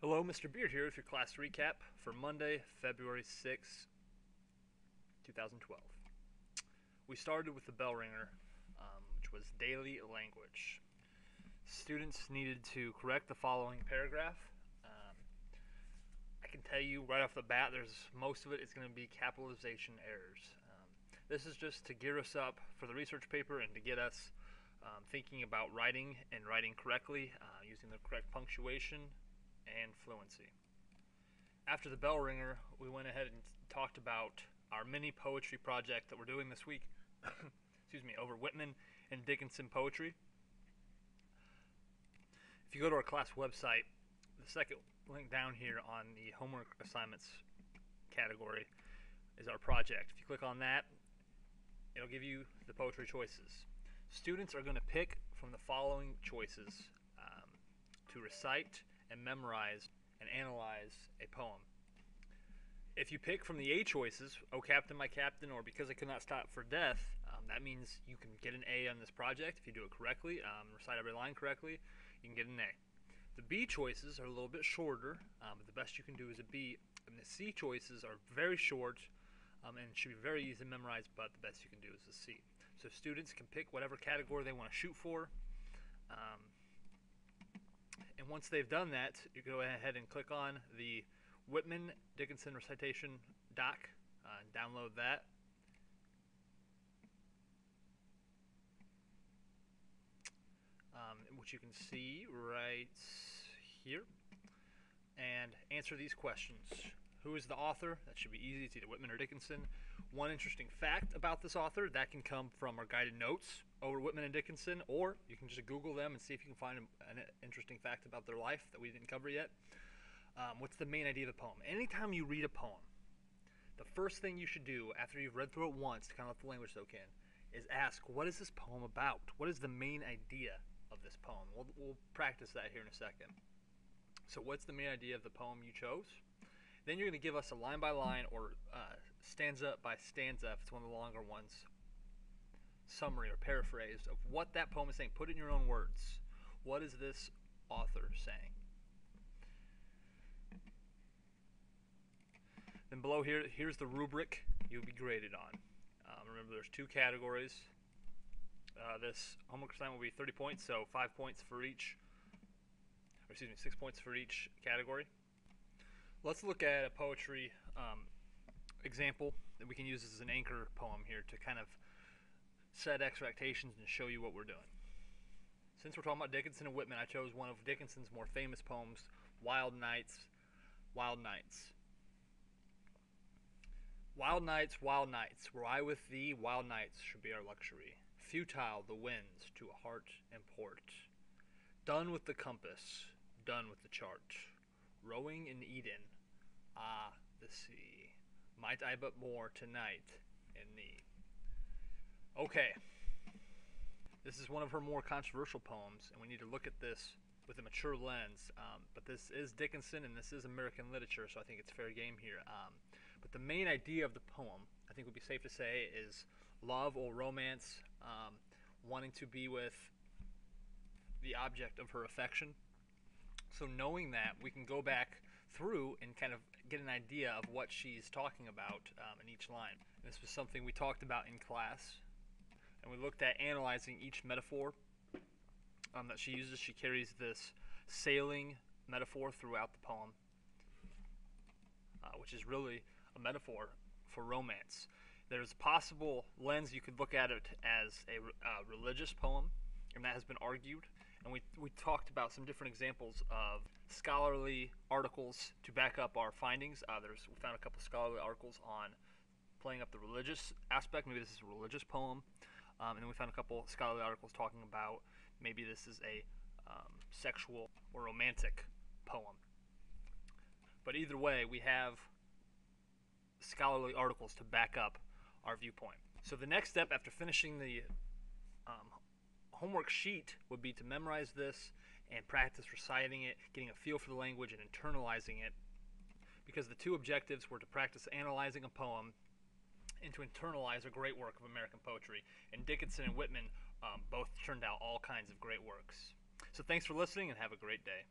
Hello, Mr. Beard here with your class recap for Monday, February 6, 2012. We started with the bell ringer, which was daily language. Students needed to correct the following paragraph. I can tell you right off the bat, most of it is going to be capitalization errors. This is just to gear us up for the research paper and to get us thinking about writing and writing correctly, using the correct punctuation and fluency. After the bell ringer, we went ahead and talked about our mini poetry project that we're doing this week excuse me, over Whitman and Dickinson poetry. If you go to our class website, the second link down here on the homework assignments category is our project. If you click on that, it'll give you the poetry choices. Students are going to pick from the following choices to recite and memorize and analyze a poem. If you pick from the A choices, "Oh Captain, my Captain," or "Because I Could Not Stop for Death," that means you can get an A on this project. If you do it correctly, recite every line correctly, you can get an A. The B choices are a little bit shorter, but the best you can do is a B. And the C choices are very short and should be very easy to memorize, but the best you can do is a C. So students can pick whatever category they want to shoot for. And once they've done that, you go ahead and click on the Whitman Dickinson recitation doc and download that. Which you can see right here. And answer these questions. Who is the author? That should be easy. It's either Whitman or Dickinson. One interesting fact about this author, that can come from our guided notes over Whitman and Dickinson, or you can just Google them and see if you can find an interesting fact about their life that we didn't cover yet. What's the main idea of the poem? Anytime you read a poem, the first thing you should do after you've read through it once to kind of let the language soak in is ask, what is this poem about? What is the main idea of this poem? We'll practice that here in a second. So what's the main idea of the poem you chose? Then you're going to give us a line by line or stanza by stanza, if it's one of the longer ones, summary or paraphrase of what that poem is saying. Put it in your own words. What is this author saying? Then below here, here's the rubric you'll be graded on. Remember, there's two categories. This homework assignment will be 30 points, so 5 points for each, or excuse me, 6 points for each category. Let's look at a poetry example that we can use as an anchor poem here to kind of set expectations and show you what we're doing. Since we're talking about Dickinson and Whitman, I chose one of Dickinson's more famous poems, Wild Nights, Wild Nights. Wild nights, were I with thee, wild nights should be our luxury. Futile the winds to a heart and port. Done with the compass, done with the chart. Rowing in Eden, ah, the sea. Might I but moor tonight in thee. Okay, this is one of her more controversial poems, and we need to look at this with a mature lens. But this is Dickinson, and this is American literature, so I think it's fair game here. But the main idea of the poem, I think would be safe to say, is love or romance, wanting to be with the object of her affection. So knowing that, we can go back through and kind of get an idea of what she's talking about in each line. And this was something we talked about in class, and we looked at analyzing each metaphor that she uses. She carries this sailing metaphor throughout the poem, which is really a metaphor for romance. There's a possible lens you could look at it as a religious poem, and that has been argued. And we talked about some different examples of scholarly articles to back up our findings. We found a couple scholarly articles on playing up the religious aspect. Maybe this is a religious poem. And then we found a couple scholarly articles talking about maybe this is a sexual or romantic poem. But either way, we have scholarly articles to back up our viewpoint. So the next step after finishing the homework sheet would be to memorize this and practice reciting it, getting a feel for the language and internalizing it, because the two objectives were to practice analyzing a poem and to internalize a great work of American poetry. And Dickinson and Whitman both turned out all kinds of great works. So thanks for listening and have a great day.